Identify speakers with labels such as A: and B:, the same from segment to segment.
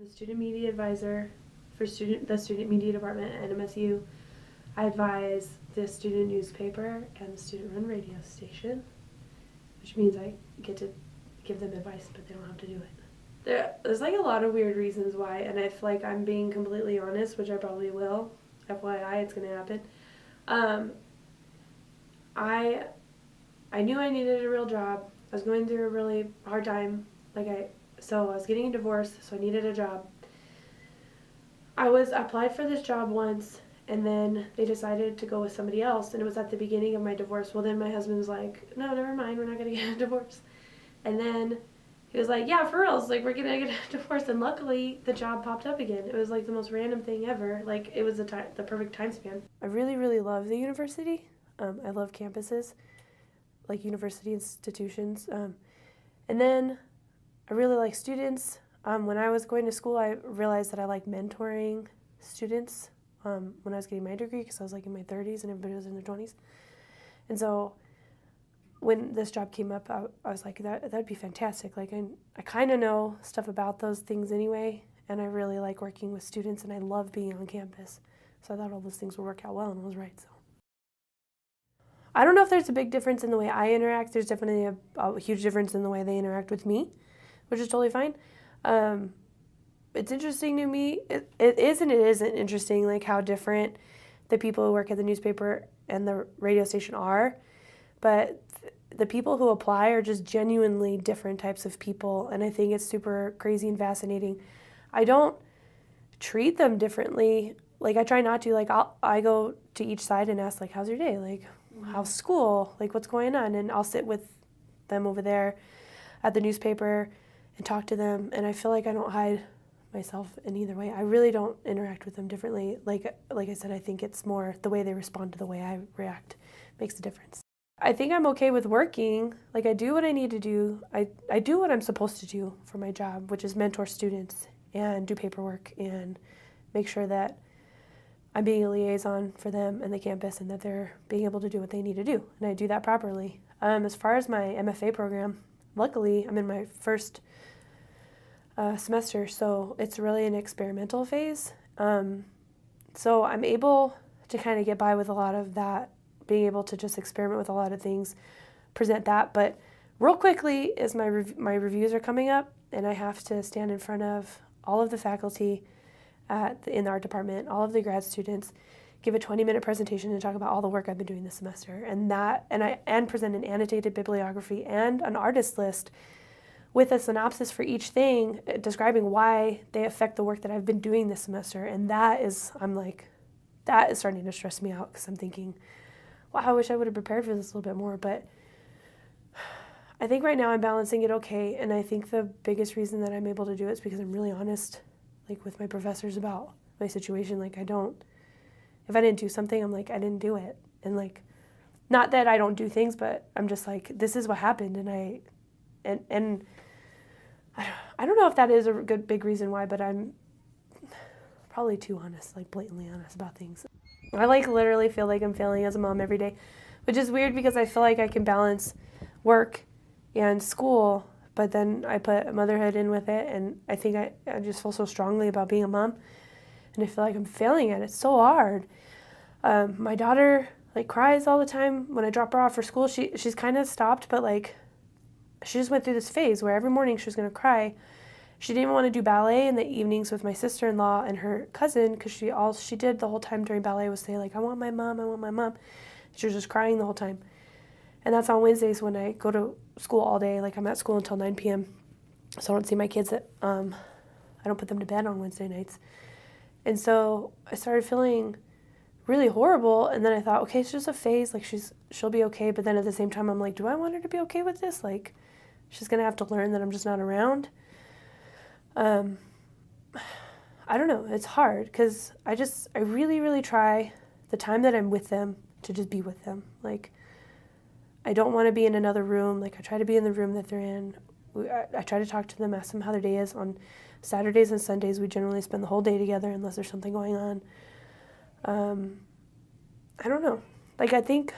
A: The student media advisor for the student media department at MSU. I advise the student newspaper and the student-run radio station, which means I get to give them advice, but they don't have to do it. There's like a lot of weird reasons why, and if like I'm being completely honest, which I probably will, FYI, it's gonna happen. I I knew I needed a real job. I was going through a really hard time. So I was getting a divorce, so I needed a job. I applied for this job once, and then they decided to go with somebody else, and it was at the beginning of my divorce. Well, then my husband was like, "No, never mind. We're not gonna get a divorce." And then he was like, "Yeah, for real. Like we're gonna get a divorce." And luckily, the job popped up again. It was like the most random thing ever. Like it was the perfect time span. I really, really love the university. I love campuses, like university institutions. And then I really like students. When I was going to school, I realized that I like mentoring students when I was getting my degree because I was like in my 30s and everybody was in their 20s. And so when this job came up, I was like, that'd be fantastic. Like I kind of know stuff about those things anyway, and I really like working with students, and I love being on campus. So I thought all those things would work out well, and I was right. So I don't know if there's a big difference in the way I interact. There's definitely a huge difference in the way they interact with me, which is totally fine. It's interesting to me. It is and it isn't interesting, like how different the people who work at the newspaper and the radio station are. But the people who apply are just genuinely different types of people, and I think it's super crazy and fascinating. I don't treat them differently. Like I try not to. Like I go to each side and ask like, "How's your day? Like, how's school? Like, what's going on?" And I'll sit with them over there at the newspaper and talk to them, and I feel like I don't hide myself in either way. I really don't interact with them differently. Like I said, I think it's more the way they respond to the way I react makes a difference. I think I'm okay with working. Like I do what I need to do. I do what I'm supposed to do for my job, which is mentor students and do paperwork and make sure that I'm being a liaison for them and the campus and that they're being able to do what they need to do. And I do that properly. As far as my MFA program, luckily I'm in my first semester, so it's really an experimental phase. So I'm able to kind of get by with a lot of that, being able to just experiment with a lot of things, present that. But real quickly, as my reviews are coming up, and I have to stand in front of all of the faculty in the art department, all of the grad students, give a 20-minute presentation and talk about all the work I've been doing this semester, and present an annotated bibliography and an artist list with a synopsis for each thing, describing why they affect the work that I've been doing this semester. And that is starting to stress me out because I'm thinking, wow, I wish I would have prepared for this a little bit more. But I think right now I'm balancing it okay. And I think the biggest reason that I'm able to do it is because I'm really honest, like with my professors about my situation. Like if I didn't do something, I'm like, I didn't do it. And like, not that I don't do things, but I'm just like, this is what happened. And I don't know if that is a good big reason why, but I'm probably too honest, like blatantly honest about things. I like literally feel like I'm failing as a mom every day, which is weird because I feel like I can balance work and school, but then I put motherhood in with it, and I think I just feel so strongly about being a mom, and I feel like I'm failing at it. It's so hard. My daughter like cries all the time when I drop her off for school. She's kind of stopped, but like she just went through this phase where every morning she was going to cry. She didn't even want to do ballet in the evenings with my sister-in-law and her cousin because all she did the whole time during ballet was say like, I want my mom, I want my mom. She was just crying the whole time. And that's on Wednesdays when I go to school all day. Like I'm at school until 9 p.m. So I don't see my kids I don't put them to bed on Wednesday nights. And so I started feeling really horrible, and then I thought, okay, it's just a phase, like she'll be okay. But then at the same time I'm like, do I want her to be okay with this? Like she's gonna have to learn that I'm just not around. I don't know, it's hard because I really, really try the time that I'm with them to just be with them. Like I don't want to be in another room. Like I try to be in the room that they're in. I try to talk to them, ask them how their day is. On Saturdays and Sundays, we generally spend the whole day together unless there's something going on. I don't know. Like I think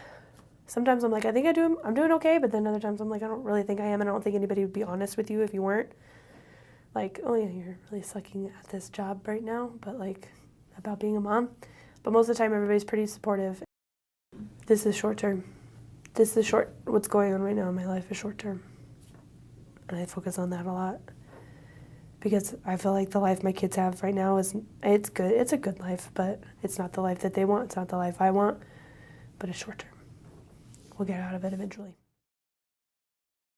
A: sometimes I'm like, I think I'm doing okay, but then other times I'm like, I don't really think I am, and I don't think anybody would be honest with you if you weren't. like, oh yeah, you're really sucking at this job right now, but like about being a mom. But most of the time, everybody's pretty supportive. This is short term. What's going on right now in my life is short term. And I focus on that a lot. Because I feel like the life my kids have right now it's good. It's a good life, but it's not the life that they want. It's not the life I want, but it's short term. We'll get out of it eventually.